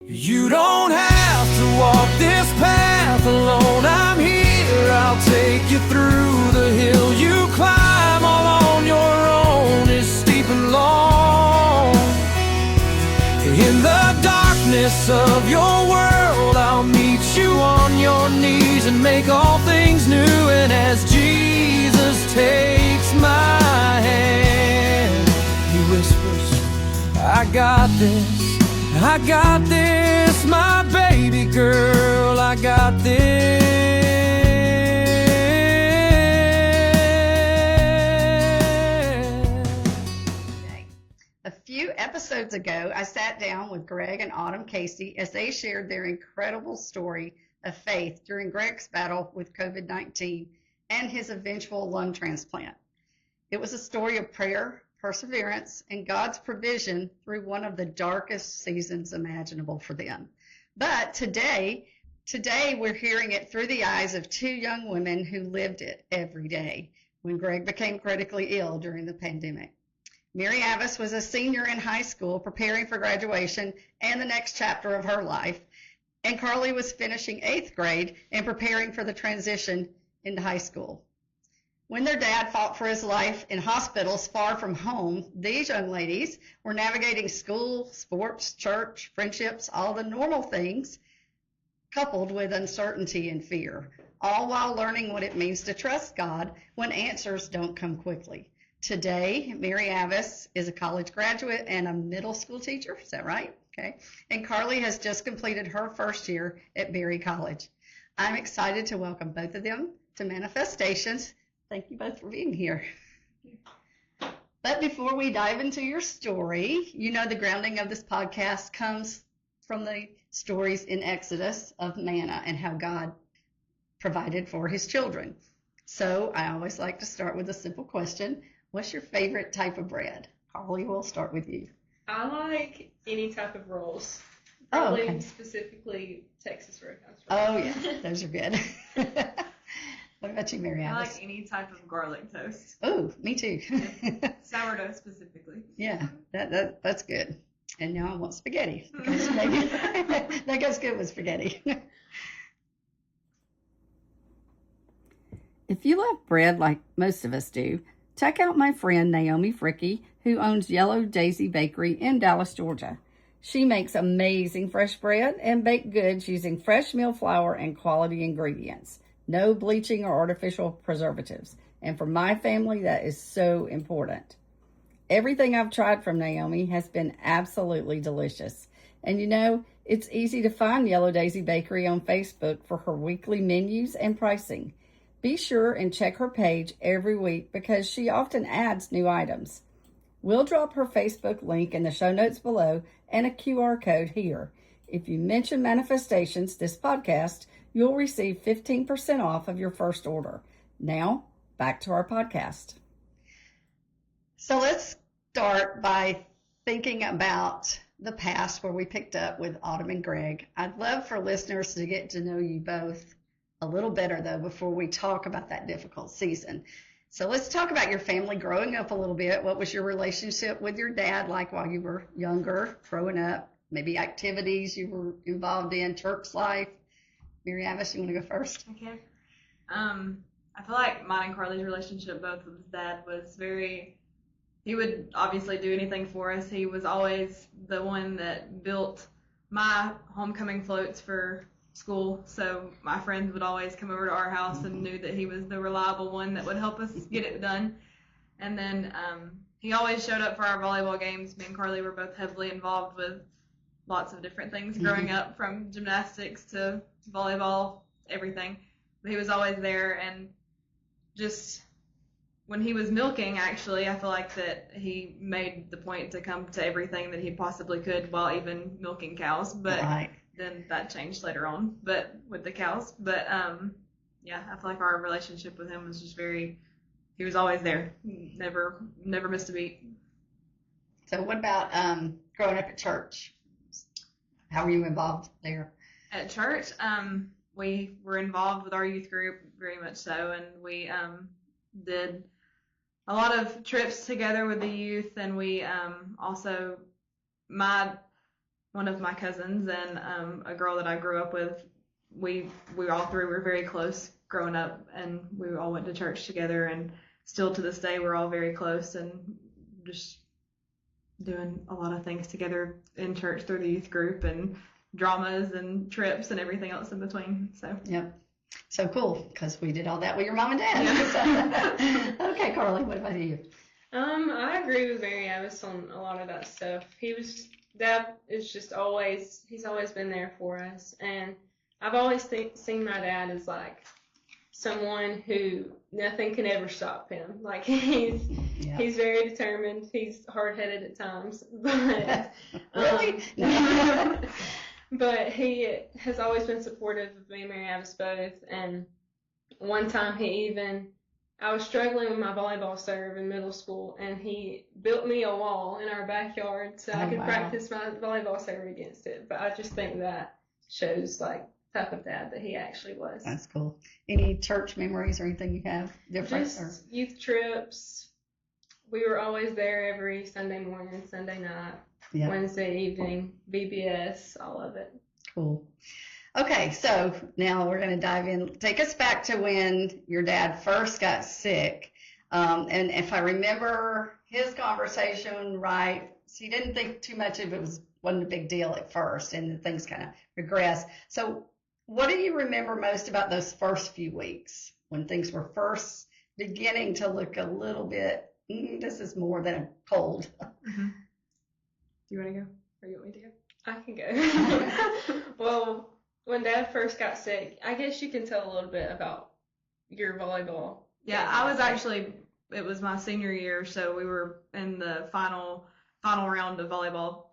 You don't have to walk this path alone. I'm here, I'll take you through the hill you climb all on your own. It's steep and long. In the darkness of your world, I'll meet you on your knees and make all things new. And as Jesus takes my hand, he whispers, I got this. I got this, my baby girl, I got this. A few episodes ago, I sat down with Greg and Autumn Casey as they shared their incredible story of faith during Greg's battle with COVID-19 and his eventual lung transplant. It was a story of prayer, perseverance, and God's provision through one of the darkest seasons imaginable for them. But today we're hearing it through the eyes of two young women who lived it every day when Greg became critically ill during the pandemic. MaryAvis was a senior in high school preparing for graduation and the next chapter of her life, and Carley was finishing 8th grade and preparing for the transition into high school. When their dad fought for his life in hospitals far from home, these young ladies were navigating school, sports, church, friendships, all the normal things, coupled with uncertainty and fear, all while learning what it means to trust God when answers don't come quickly. Today, MaryAvis is a college graduate and a middle school teacher. Is that right? Okay. And Carley has just completed her first year at Berry College. I'm excited to welcome both of them to Manna-Festations. Thank you both for being here. But before we dive into your story, you know the grounding of this podcast comes from the stories in Exodus of manna and how God provided for his children. So I always like to start with a simple question. What's your favorite type of bread? Carley, we'll start with you. I like any type of rolls. Oh, Probably okay. Specifically Texas Roadhouse rolls. Oh, yeah, those are good. What about you, MaryAvis? I like any type of garlic toast. Oh, me too. Sourdough specifically. Yeah, that's good. And now I want spaghetti because maybe that goes good with spaghetti. If you love bread like most of us do, check out my friend Naomi Fricke, who owns Yellow Daisy Bakery in Dallas, Georgia. She makes amazing fresh bread and baked goods using fresh meal flour and quality ingredients. No bleaching or artificial preservatives. And for my family, that is so important. Everything I've tried from Naomi has been absolutely delicious. And you know, it's easy to find Yellow Daisy Bakery on Facebook for her weekly menus and pricing. Be sure and check her page every week because she often adds new items. We'll drop her Facebook link in the show notes below and a QR code here. If you mention Manna-Festations, this podcast, you'll receive 15% off of your first order. Now, back to our podcast. So let's start by thinking about the past where we picked up with Autumn and Greg. I'd love for listeners to get to know you both a little better, though, before we talk about that difficult season. So let's talk about your family growing up a little bit. What was your relationship with your dad like while you were younger, growing up? Maybe activities you were involved in, church life. MaryAvis, you want to go first? Okay. I feel like mine and Carly's relationship, both with his dad, was he would obviously do anything for us. He was always the one that built my homecoming floats for school, so my friends would always come over to our house and knew that he was the reliable one that would help us get it done. And then he always showed up for our volleyball games. Me and Carly were both heavily involved with lots of different things growing up, from gymnastics to volleyball, everything. But he was always there, and just when he was milking, actually, I feel like that he made the point to come to everything that he possibly could while even milking cows. But Right. Then that changed later on, but with the cows. But yeah, I feel like our relationship with him was just he was always there. Never missed a beat. So what about growing up at church? How were you involved there? At church, we were involved with our youth group very much so, and we did a lot of trips together with the youth, and we also, my one of my cousins and a girl that I grew up with. We all three were very close growing up, and we all went to church together, and still to this day we're all very close and just doing a lot of things together in church through the youth group and dramas and trips and everything else in between. So Yep. So cool, because we did all that with your mom and dad. Yeah. Okay, Carly, what about you? I agree with MaryAvis on a lot of that stuff. Dad is just he's always been there for us, and I've always seen my dad as like someone who nothing can ever stop him. Like he's very determined. He's hard-headed at times, but Really? but he has always been supportive of me and MaryAvis both. And one time I was struggling with my volleyball serve in middle school, and he built me a wall in our backyard so I could practice my volleyball serve against it. But I just think that shows like type of dad that he actually was. That's cool. Any church memories or anything you have different? Just youth trips. We were always there every Sunday morning, Sunday night, Wednesday evening, VBS, all of it. Cool. Okay, so now we're going to dive in. Take us back to when your dad first got sick. And if I remember his conversation right, he didn't think too much of it. Wasn't a big deal at first, and then things kind of regressed. So what do you remember most about those first few weeks when things were first beginning to look a little bit, this is more than a cold? Mm-hmm. Do you want to go, or you want me to go? I can go. Well, when Dad first got sick, I guess you can tell a little bit about your volleyball. Yeah, it was my senior year, so we were in the final round of volleyball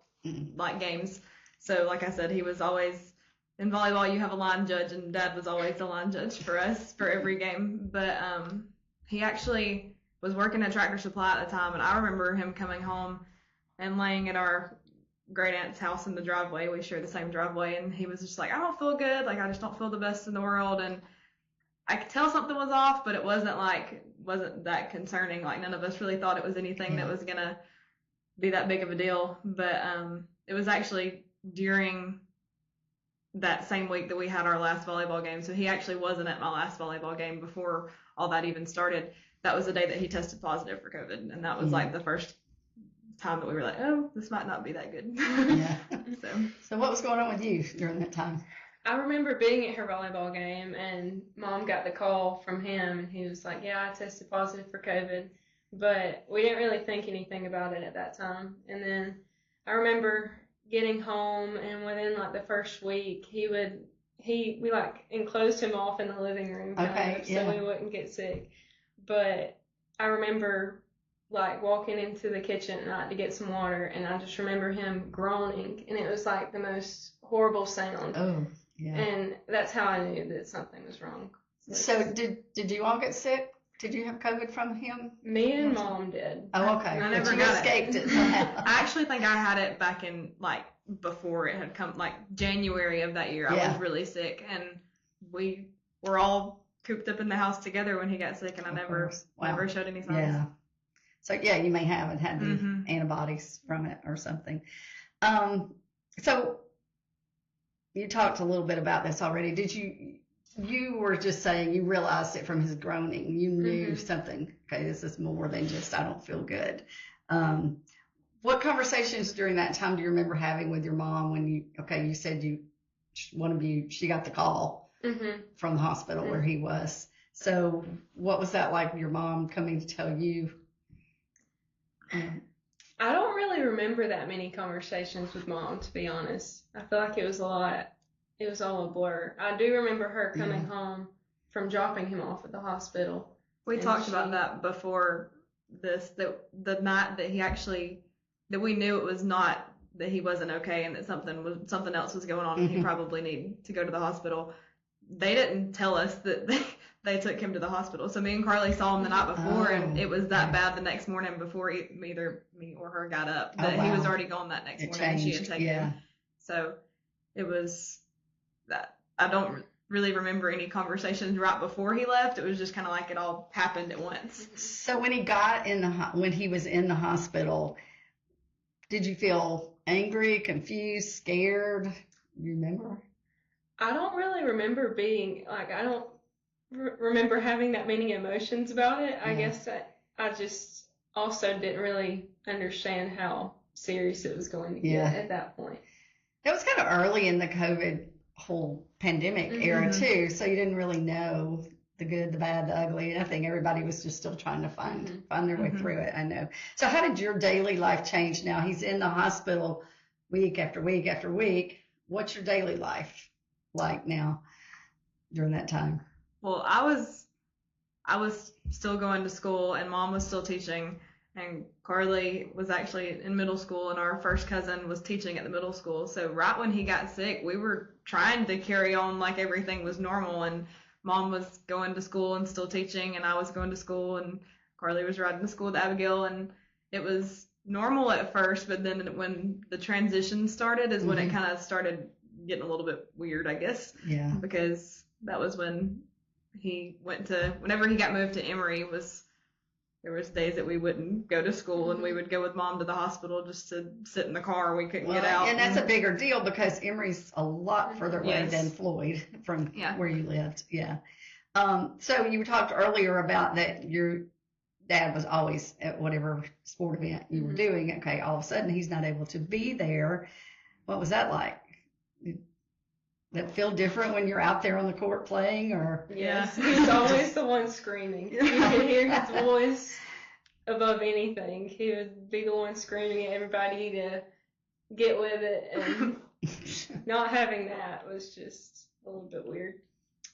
like games. So like I said, he was always in volleyball. You have a line judge, and Dad was always the line judge for us for every game. But he actually was working at Tractor Supply at the time, and I remember him coming home and laying at our great aunt's house in the driveway. We share the same driveway, and he was just like, I don't feel good. Like, I just don't feel the best in the world. And I could tell something was off, but it wasn't that concerning. Like, none of us really thought it was anything that was gonna be that big of a deal. But it was actually during that same week that we had our last volleyball game. So he actually wasn't at my last volleyball game before all that even started. That was the day that he tested positive for COVID, and that was like the first time that we were like, oh, this might not be that good. Yeah. So what was going on with you during that time? I remember being at her volleyball game, and Mom got the call from him, and he was like, yeah, I tested positive for COVID, but we didn't really think anything about it at that time. And then I remember getting home, and within like the first week, we like enclosed him off in the living room so we wouldn't get sick. But I remember like walking into the kitchen at night to get some water, and I just remember him groaning, and it was like the most horrible sound. Oh, yeah. And that's how I knew that something was wrong. So did you all get sick? Did you have COVID from him? Me and Mom did. Oh, okay. I never but you got escaped it. it somehow. I actually think I had it back in like before it had come, like January of that year. I was really sick, and we were all cooped up in the house together when he got sick, and I never showed any signs. Yeah. So yeah, you may have had the antibodies from it or something. So you talked a little bit about this already. Did you were just saying you realized it from his groaning. You knew something. Okay, this is more than just I don't feel good. What conversations during that time do you remember having with your mom when you said she got the call from the hospital where he was. So what was that like, your mom coming to tell you? I don't really remember that many conversations with Mom, to be honest. I feel like it was all a blur. I do remember her coming home from dropping him off at the hospital. We talked about that before this, that the night that we knew it was not, that he wasn't okay and that something else was going on and he probably needed to go to the hospital. They didn't tell us that they took him to the hospital. So me and Carly saw him the night before, and it was that bad the next morning before either me or her got up that he was already gone that next morning. And she had taken him. So it was that. I don't really remember any conversations right before he left. It was just kind of like it all happened at once. So when he got when he was in the hospital, did you feel angry, confused, scared? You remember? I don't really remember being like, I don't remember having that many emotions about it. I guess I just also didn't really understand how serious it was going to get at that point. It was kind of early in the COVID whole pandemic era too, so you didn't really know the good, the bad, the ugly. I think everybody was just still trying to find their way through it. I know. So how did your daily life change now? He's in the hospital week after week after week. What's your daily life like now during that time? Well, I was still going to school, and Mom was still teaching, and Carly was actually in middle school, and our first cousin was teaching at the middle school. So right when he got sick, we were trying to carry on like everything was normal, and Mom was going to school and still teaching, and I was going to school, and Carly was riding to school with Abigail, and it was normal at first, but then when the transition started is when it kind of started getting a little bit weird, I guess. Yeah. Because that was when whenever he got moved to Emory, there was days that we wouldn't go to school, and we would go with Mom to the hospital just to sit in the car. We couldn't get out. And that's a bigger deal because Emory's a lot further away than Floyd from where you lived. Yeah. So you talked earlier about that your dad was always at whatever sport event you were doing. Okay, all of a sudden he's not able to be there. What was that like? Did that feel different when you're out there on the court playing, or? Yes, he's always the one screaming. You can hear his voice above anything. He would be the one screaming at everybody to get with it, and not having that was just a little bit weird.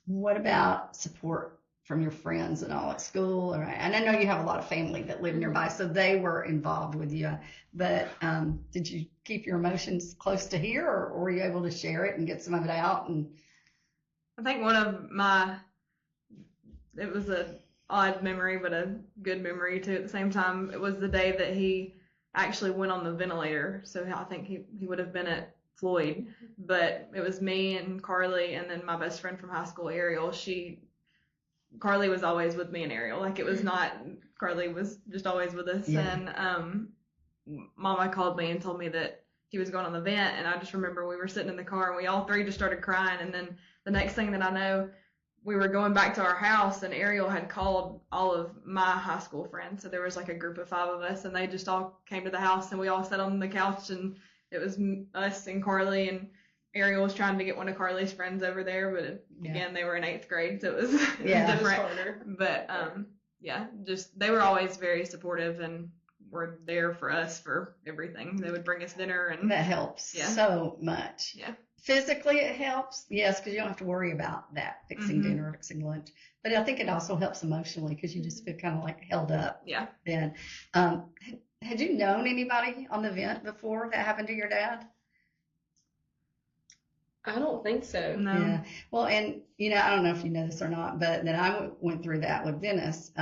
What about support from your friends and all at school? And I know you have a lot of family that live nearby, so they were involved with you. But did you keep your emotions close to here, or were you able to share it and get some of it out? And I think it was a odd memory, but a good memory too at the same time. It was the day that he actually went on the ventilator. So I think he would have been at Floyd, but it was me and Carly, and then my best friend from high school, Ariel. Carly was always with me and Ariel. Like, it was not, Carly was just always with us. Yeah. And Mama called me and told me that he was going on the vent, and I just remember we were sitting in the car, and we all three just started crying. And then the next thing that I know, we were going back to our house, and Ariel had called all of my high school friends. So there was like a group of 5 of us, and they just all came to the house, and we all sat on the couch, and it was us and Carly, and Ariel was trying to get one of Carly's friends over there, but again, they were in 8th grade, so it was different. But just they were always very supportive and were there for us for everything. They would bring us dinner, and that helps so much. Yeah. Physically, it helps, yes, because you don't have to worry about that, fixing dinner, fixing lunch. But I think it also helps emotionally because you just feel kind of like held up. Yeah. Then, had you known anybody on the vent before that happened to your dad? I don't think so. No. Yeah. Well, and, I don't know if you know this or not, but then I went through that with Dennis,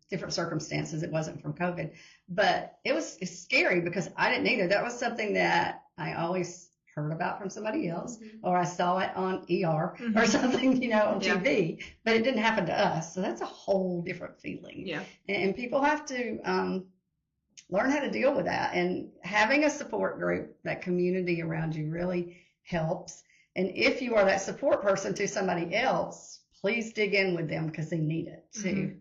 different circumstances. It wasn't from COVID, but it's scary because I didn't either. That was something that I always heard about from somebody else, or I saw it on ER or something, on TV, but it didn't happen to us. So that's a whole different feeling. Yeah. And people have to learn how to deal with that. And having a support group, that community around you, really helps. And if you are that support person to somebody else, please dig in with them because they need it too.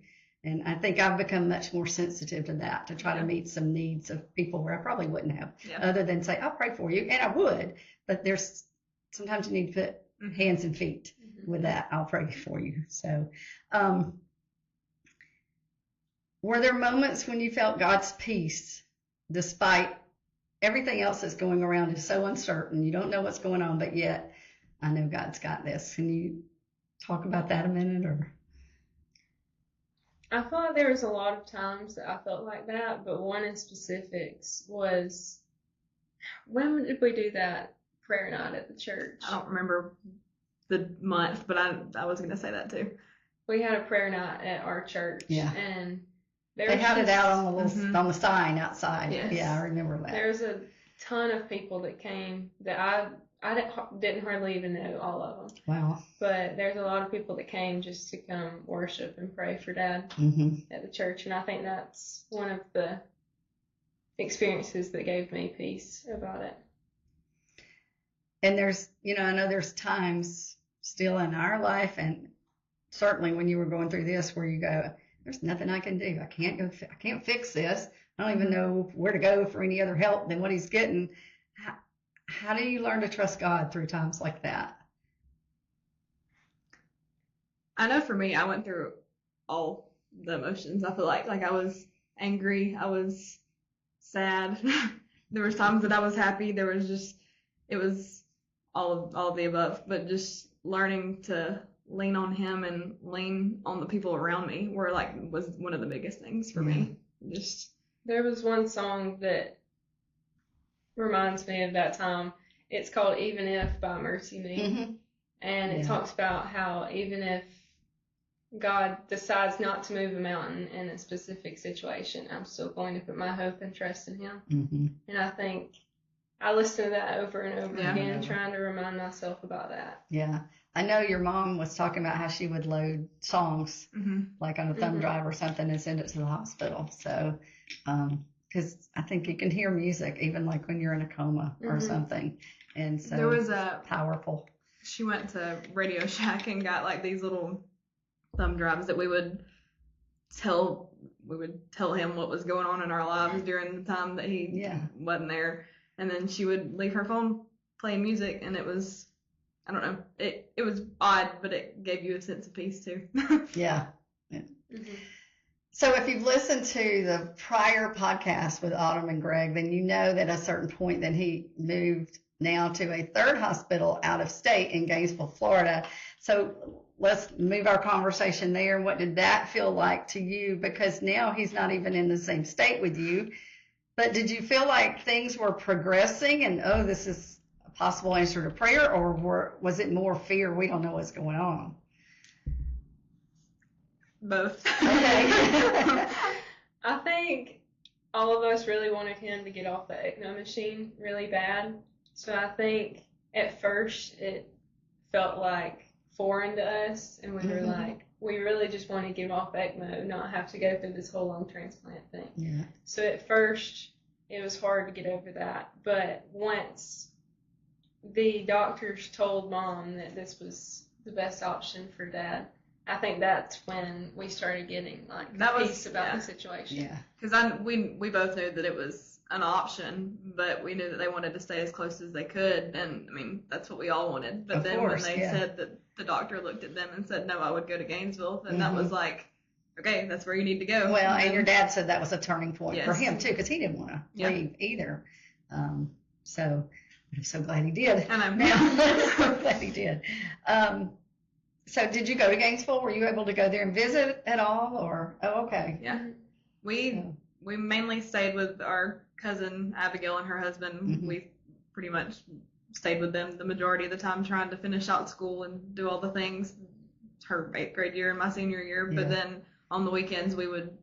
And I think I've become much more sensitive to that, to try to meet some needs of people where I probably wouldn't have, other than say, I'll pray for you. And I would, but there's sometimes you need to put hands and feet with that. I'll pray for you. So, were there moments when you felt God's peace despite everything else that's going around is so uncertain? You don't know what's going on, but yet I know God's got this. Can you talk about that a minute? Or I feel like there was a lot of times that I felt like that, but one in specifics was, when did we do that prayer night at the church? I don't remember the month, but I was going to say that too. We had a prayer night at our church, and they had it out on the little on the sign outside. Yes. Yeah, I remember that. There's a ton of people that came that I didn't hardly even know all of them. Wow. But there's a lot of people that came just to come worship and pray for Dad at the church. And I think that's one of the experiences that gave me peace about it. And there's, I know there's times still in our life, and certainly when you were going through this, where you go, there's nothing I can do. I can't fix this. I don't even know where to go for any other help than what he's getting. How do you learn to trust God through times like that? I know for me, I went through all the emotions. I feel like I was angry, I was sad. There was times that I was happy. It was all of the above. But just learning to lean on Him and lean on the people around me was one of the biggest things for me. There was one song that reminds me of that time. It's called "Even If" by Mercy Me, Mm-hmm. and it talks about how even if God decides not to move a mountain in a specific situation, I'm still going to put my hope and trust in Him. Mm-hmm. And I think I listen to that over and over Yeah. again, trying to remind myself about that. Yeah. I know your mom was talking about how she would load songs like on a thumb drive or something and send it to the hospital. So, because I think you can hear music even like when you're in a coma or something. And so there was powerful. She went to Radio Shack and got like these little thumb drives that we would tell him what was going on in our lives during the time that he wasn't there. And then she would leave her phone playing music, and it was, I don't know, it was odd, but it gave you a sense of peace too. Yeah. So if you've listened to the prior podcast with Autumn and Greg, then you know that at a certain point that he moved now to a third hospital out of state in Gainesville, Florida. So let's move our conversation there. What did that feel like to you? Because now he's not even in the same state with you. But did you feel like things were progressing and, oh, this is a possible answer to prayer, or was it more fear? We don't know what's going on. Both. Okay. I think all of us really wanted him to get off the ECMO machine really bad. So I think at first it felt like foreign to us, and we were like, we really just want to get off ECMO, not have to go through this whole lung transplant thing. Yeah. So at first it was hard to get over that, but once the doctors told Mom that this was the best option for Dad, I think that's when we started getting peace about the situation. Yeah. Because we both knew that it was an option, but we knew that they wanted to stay as close as they could, and I mean that's what we all wanted. But then when they said that the doctor looked at them and said no, I would go to Gainesville, then that was like, okay, that's where you need to go. Well, and your dad said that was a turning point for him too, because he didn't want to leave either. So I'm so glad he did. And I'm so glad he did. So did you go to Gainesville? Were you able to go there and visit at all, or okay? Yeah, we mainly stayed with our cousin Abigail and her husband. We pretty much stayed with them the majority of the time, trying to finish out school and do all the things. Her 8th grade year and my senior year, but then on the weekends we would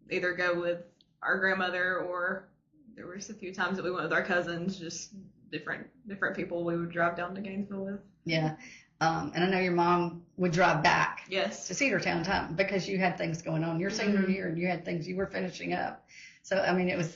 either go with our grandmother, or there was a few times that we went with our cousins, just different people we would drive down to Gainesville with. Yeah. And I know your mom would drive back to Cedartown time because you had things going on your senior year and you had things you were finishing up. So, I mean, it was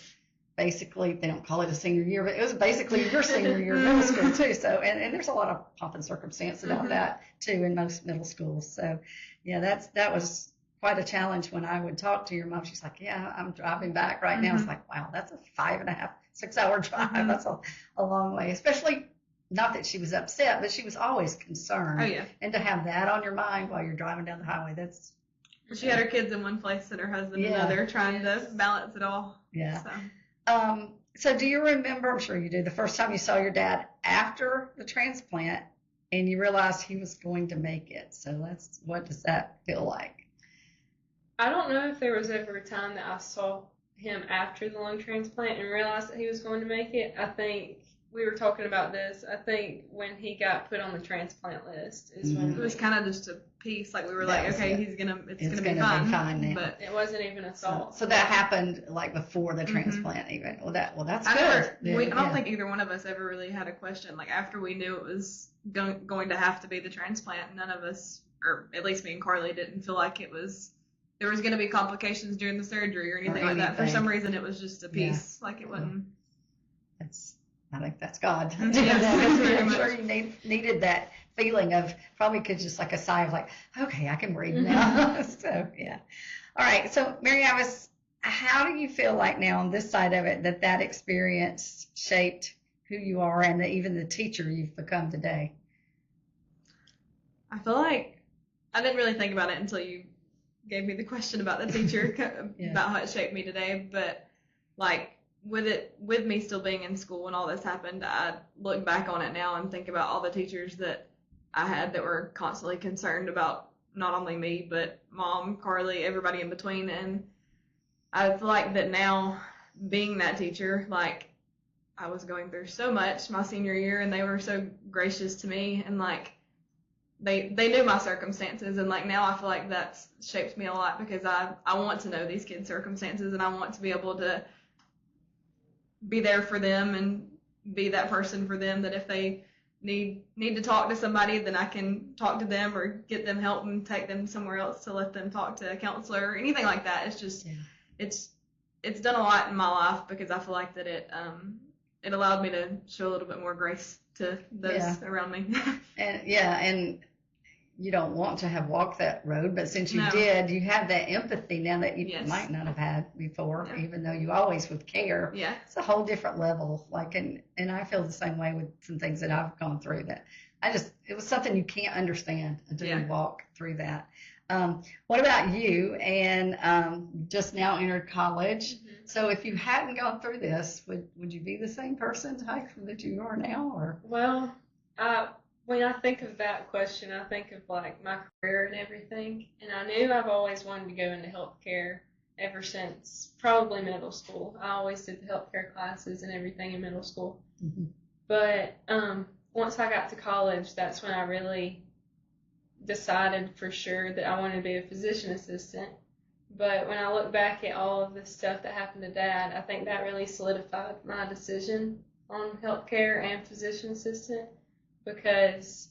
basically, they don't call it a senior year, but it was basically your senior year of middle school too. So, and there's a lot of pomp and circumstance about that too in most middle schools. So, yeah, that was quite a challenge when I would talk to your mom. She's like, yeah, I'm driving back right now. It's like, wow, that's a 5.5, 6 hour drive. That's a long way, especially. Not that she was upset, but she was always concerned. Oh, yeah. And to have that on your mind while you're driving down the highway, that's... She had her kids in one place and her husband in another, trying to balance it all. Yeah. So do you remember, I'm sure you do, the first time you saw your dad after the transplant and you realized he was going to make it? So what does that feel like? I don't know if there was ever a time that I saw him after the lung transplant and realized that he was going to make it. I think we were talking about this. I think when he got put on the transplant list is when it was kind of just a piece. Like we were like, okay, it's gonna be fine now. But it wasn't even a thought. So that happened like before the transplant even. Well, that's good. I don't think either one of us ever really had a question. Like after we knew it was going to have to be the transplant, none of us, or at least me and Carly, didn't feel like there was going to be complications during the surgery or anything like that. For some reason, it was just a piece. Like it wasn't. I think that's God. Yes, very I'm much. sure you needed that feeling of probably could just like a sigh of like, okay, I can breathe now. So yeah. All right. So MaryAvis, how do you feel like now on this side of it that experience shaped who you are and even the teacher you've become today? I feel like I didn't really think about it until you gave me the question about the teacher, Yeah. about how it shaped me today. But like with me still being in school when all this happened, I look back on it now and think about all the teachers that I had that were constantly concerned about not only me, but Mom, Carly, everybody in between. And I feel like that now, being that teacher, like, I was going through so much my senior year, and they were so gracious to me, and like they knew my circumstances, and like now I feel like that's shaped me a lot, because I want to know these kids' circumstances, and I want to be able to be there for them and be that person for them, that if they need to talk to somebody, then I can talk to them or get them help and take them somewhere else to let them talk to a counselor or anything like that. It's just it's done a lot in my life, because I feel like that it allowed me to show a little bit more grace to those around me. And you don't want to have walked that road, but since you No. did, you have that empathy now that you Yes. might not have had before, Yeah. even though you always with care. Yeah. It's a whole different level. Like, and I feel the same way with some things that I've gone through, that it was something you can't understand until you walk through that. What about you? And just now entered college. Mm-hmm. So if you hadn't gone through this, would you be the same person that you are now? Or Well, when I think of that question, I think of like my career and everything. And I knew I've always wanted to go into healthcare ever since probably middle school. I always did the healthcare classes and everything in middle school. Mhm. But once I got to college, that's when I really decided for sure that I wanted to be a physician assistant. But when I look back at all of the stuff that happened to Dad, I think that really solidified my decision on healthcare and physician assistant, because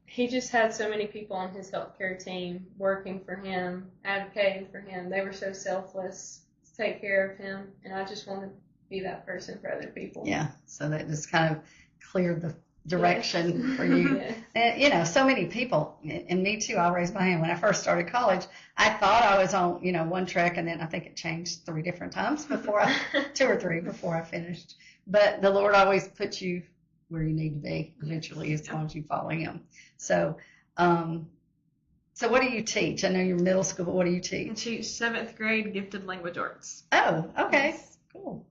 he just had so many people on his healthcare team working for him, advocating for him. They were so selfless to take care of him, and I just wanted to be that person for other people. Yeah, so that just kind of cleared the direction Yes. for you. Yes. And, so many people, and me too, I'll raise my hand. When I first started college, I thought I was on, one track, and then I think it changed 3 different times 2 or 3 before I finished. But the Lord always puts you where you need to be eventually, as long as you follow Him. So, so what do you teach? I know you're middle school, but what do you I teach? teach 7th grade gifted language arts. Oh, okay, Yes. cool.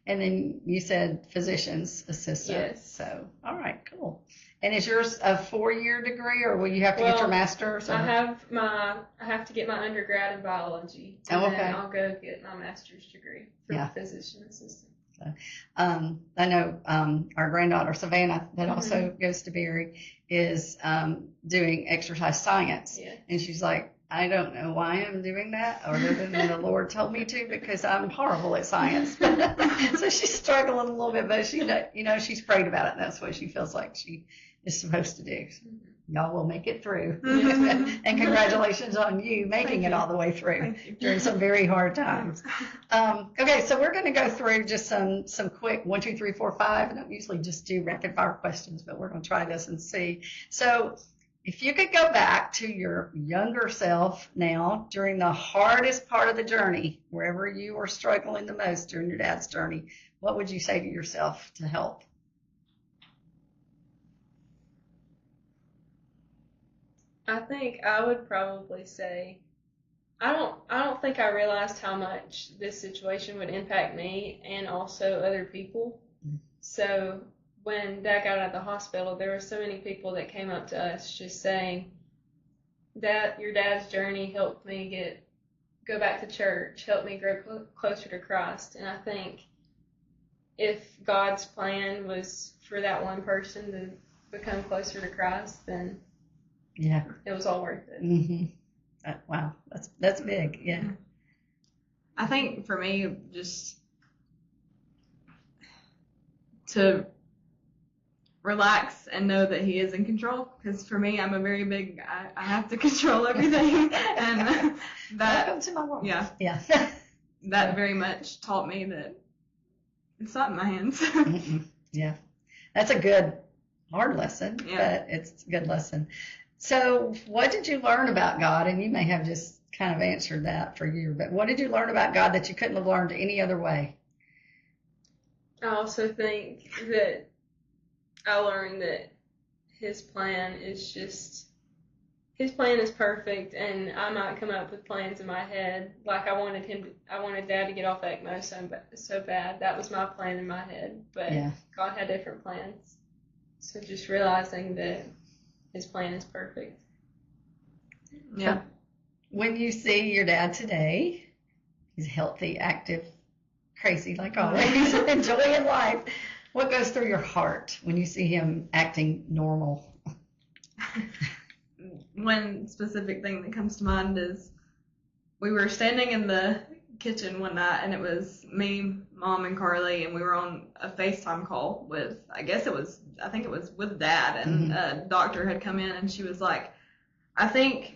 And then you said physician's assistant. Yes. So, all right, cool. And is yours a 4-year degree, or will you have to get your master's? Or? I have to get my undergrad in biology, and Oh, okay. then I'll go get my master's degree for Yeah. physician assistant. I know our granddaughter Savannah, that also goes to Berry, is doing exercise science, Yeah. and she's like, I don't know why I'm doing that, other than the Lord told me to, because I'm horrible at science. So she's struggling a little bit, but she's prayed about it, and that's what she feels like she is supposed to do. So y'all will make it through. Mhm. And congratulations on you making it all the way through Thank you. during some very hard times. Okay, so we're going to go through just some quick 1, 2, 3, 4, 5. I don't usually just do rapid fire questions, but we're going to try this and see. So if you could go back to your younger self now during the hardest part of the journey, wherever you were struggling the most during your dad's journey, what would you say to yourself to help? I think I would probably say, I don't think I realized how much this situation would impact me and also other people. So when Dad got out of the hospital, there were so many people that came up to us just saying that your dad's journey helped me go back to church, helped me grow closer to Christ. And I think if God's plan was for that one person to become closer to Christ, then Yeah. it was all worth it. Mm-hmm. Wow, that's big. Yeah. I think for me, just to relax and know that He is in control. Because for me, I'm a very big, I have to control everything. And that, Welcome to my world. yeah, Yeah. that very much taught me that it's not in my hands. Yeah. That's a good, hard lesson, Yeah. but it's a good lesson. So what did you learn about God? And you may have just kind of answered that for you, but what did you learn about God that you couldn't have learned any other way? I also think that I learned that his plan is perfect, and I might come up with plans in my head. Like I wanted Dad to get off ECMO so bad. That was my plan in my head, but Yeah. God had different plans. So just realizing that his plan is perfect. Yeah. When you see your dad today, he's healthy, active, crazy like always, enjoying life. What goes through your heart when you see him acting normal? One specific thing that comes to mind is we were standing in the kitchen one night, and it was me, Mom, and Carly, and we were on a FaceTime call with, I think it was with Dad, and a doctor had come in, and she was like, I think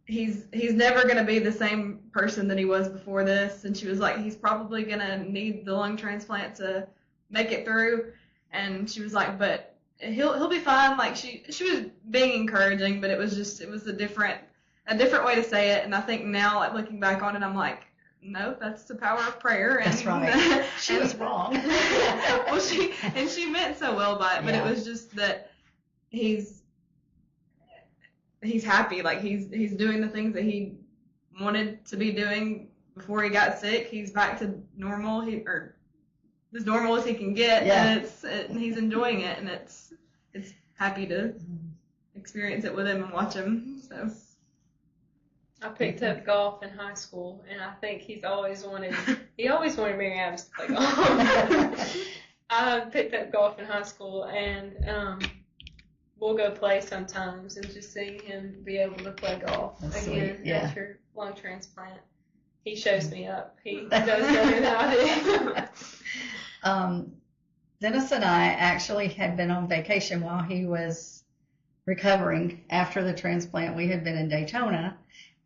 he's never going to be the same person that he was before this, and she was like, he's probably going to need the lung transplant to make it through, and she was like, but he'll be fine. Like she was being encouraging, but it was a different way to say it, and I think now, like looking back on it, I'm like, no, that's the power of prayer. And That's right. She was wrong. Well, she meant so well by it, but Yeah. it was just that he's happy. Like he's doing the things that he wanted to be doing before he got sick. He's back to normal. Or as normal as he can get, Yeah. and he's enjoying it, and it's happy to experience it with him and watch him. So I picked up golf in high school, and I think he always wanted MaryAvis to play golf. I picked up golf in high school, and we'll go play sometimes, and just seeing him be able to play golf That's again sweet. Yeah. after lung transplant, he shows me up. He does better than I do. Dennis and I actually had been on vacation while he was recovering after the transplant. We had been in Daytona,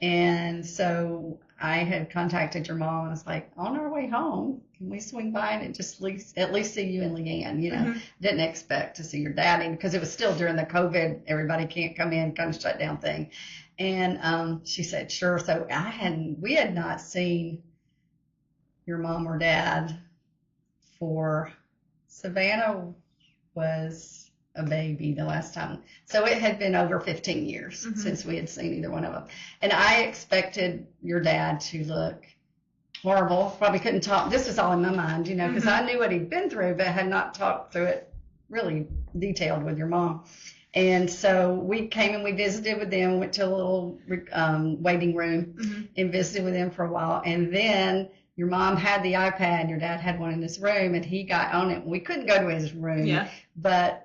and so I had contacted your mom and was like, on our way home, can we swing by and just at least see you and Leanne? You know, didn't expect to see your daddy because it was still during the COVID, everybody can't come in kind of shutdown thing. And she said, sure. So we had not seen your mom or dad for Savannah was a baby the last time. So it had been over 15 years since we had seen either one of them. And I expected your dad to look horrible. Probably couldn't talk. This was all in my mind, you know, because I knew what he'd been through, but had not talked through it really detailed with your mom. And so we came and we visited with them, went to a little waiting room and visited with them for a while. And then your mom had the iPad, your dad had one in his room, and he got on it. We couldn't go to his room, but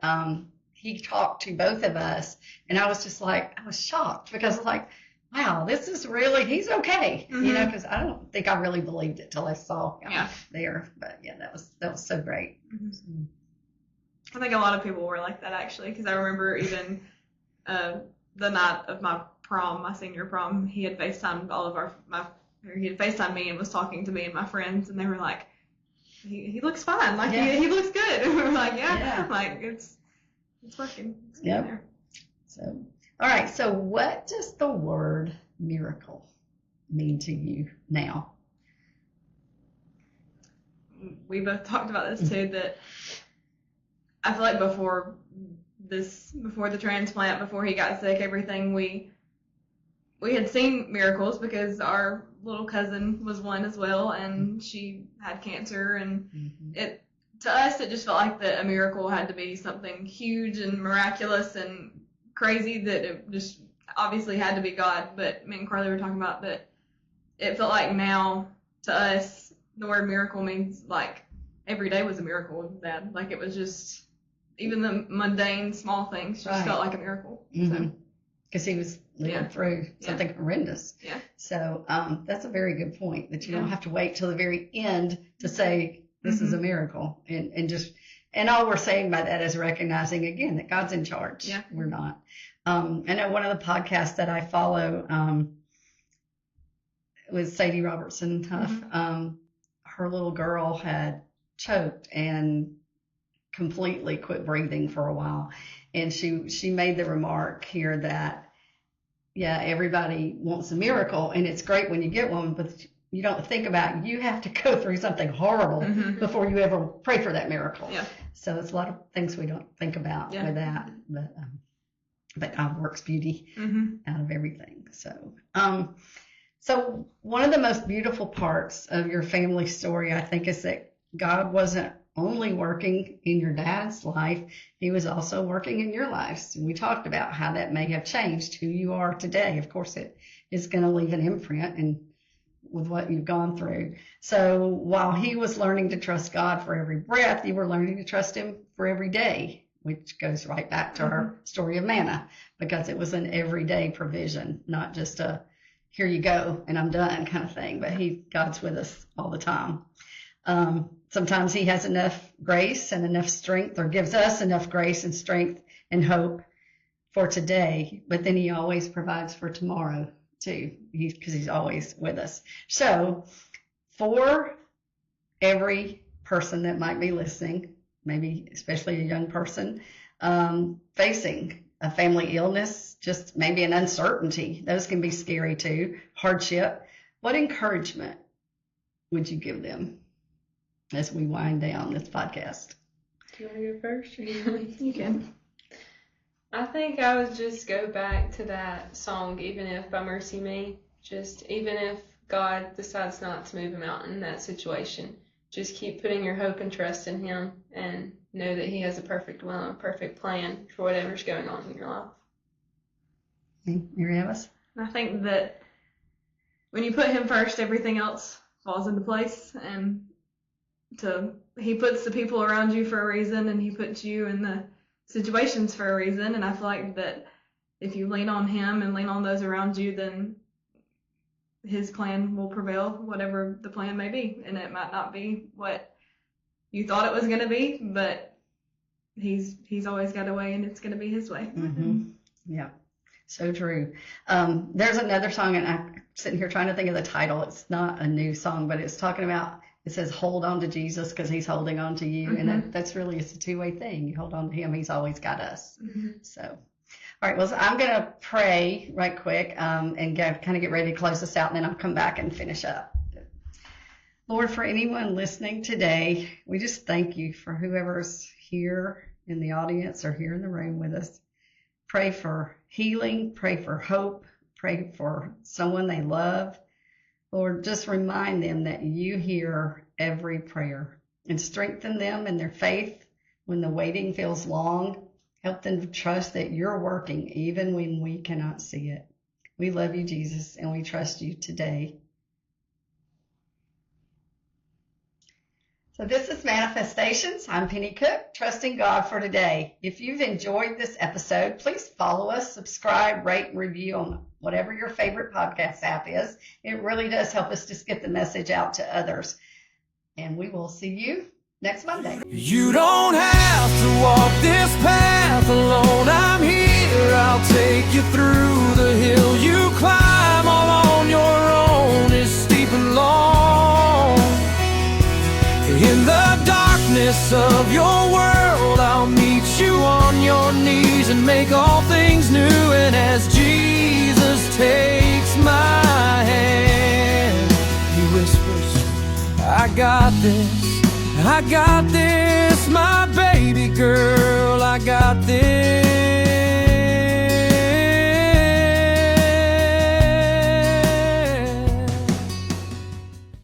he talked to both of us, and I was just like, I was shocked because I was like, wow, this is really, he's okay, you know, because I don't think I really believed it till I saw him there. But yeah, that was so great. I think a lot of people were like that actually, because I remember even the night of my prom, my senior prom, he had FaceTimed he had FaceTimed me and was talking to me and my friends, and they were like, he looks fine, like he looks good. And we were like, like it's working. It's there. So, all right. So, what does the word miracle mean to you now? We both talked about this too. That I feel like before the transplant, before he got sick, everything we had seen miracles because our little cousin was one as well, and she had cancer, and to us it just felt like that a miracle had to be something huge and miraculous and crazy, that it just obviously had to be God. But me and Carly were talking about that it felt like now to us the word miracle means like every day was a miracle with Dad. Like it was just even the mundane small things just felt like a miracle. Because he was living through something horrendous. So that's a very good point, that you don't have to wait till the very end to say this is a miracle. And all we're saying by that is recognizing, again, that God's in charge. We're not. I know one of the podcasts that I follow was Sadie Robertson Huff. Her little girl had choked and completely quit breathing for a while. And she made the remark here that, yeah, everybody wants a miracle, and it's great when you get one, but you don't think about you have to go through something horrible before you ever pray for that miracle. Yeah. So it's a lot of things we don't think about with that, but God works beauty out of everything. So one of the most beautiful parts of your family story, I think, is that God wasn't only working in your dad's life, he was also working in your lives. And we talked about how that may have changed who you are today. Of course, it is going to leave an imprint and with what you've gone through. So while he was learning to trust God for every breath, you were learning to trust him for every day, which goes right back to our story of manna, because it was an everyday provision, not just a here you go and I'm done kind of thing, but God's with us all the time. Sometimes he has enough grace and enough strength, or gives us enough grace and strength and hope for today, but then he always provides for tomorrow too, because he's always with us. So for every person that might be listening, maybe especially a young person, facing a family illness, just maybe an uncertainty, those can be scary too, hardship, what encouragement would you give them as we wind down this podcast? Do you want to go first? You can. I think I would just go back to that song, Even If by Mercy Me. Just even if God decides not to move a mountain in that situation, just keep putting your hope and trust in him and know that he has a perfect will and a perfect plan for whatever's going on in your life. MaryAvis? I think that when you put him first, everything else falls into place, and he puts the people around you for a reason, and he puts you in the situations for a reason. And I feel like that if you lean on him and lean on those around you, then his plan will prevail, whatever the plan may be. And it might not be what you thought it was going to be, but he's always got a way, and it's going to be his way. Yeah, so true. There's another song, and I'm sitting here trying to think of the title. It's not a new song, but it's talking about, it says hold on to Jesus because he's holding on to you. And that's really, it's a two-way thing. You hold on to him, he's always got us. So, all right, well, so I'm going to pray right quick and kind of get ready to close this out, and then I'll come back and finish up. Lord, for anyone listening today, we just thank you for whoever's here in the audience or here in the room with us. Pray for healing, pray for hope, pray for someone they love. Lord, just remind them that you hear every prayer, and strengthen them in their faith when the waiting feels long. Help them to trust that you're working even when we cannot see it. We love you, Jesus, and we trust you today. So this is Manna-Festations. I'm Penny Cook, trusting God for today. If you've enjoyed this episode, please follow us, subscribe, rate, and review on whatever your favorite podcast app is. It really does help us just get the message out to others. And we will see you next Monday. You don't have to walk this path alone. I'm here, I'll take you through the hill you climb. All on your own is steep and long. In the darkness of your world, I'll meet you on your knees and make all things new. And as Jesus takes my hand, he whispers, I got this, my baby girl, I got this.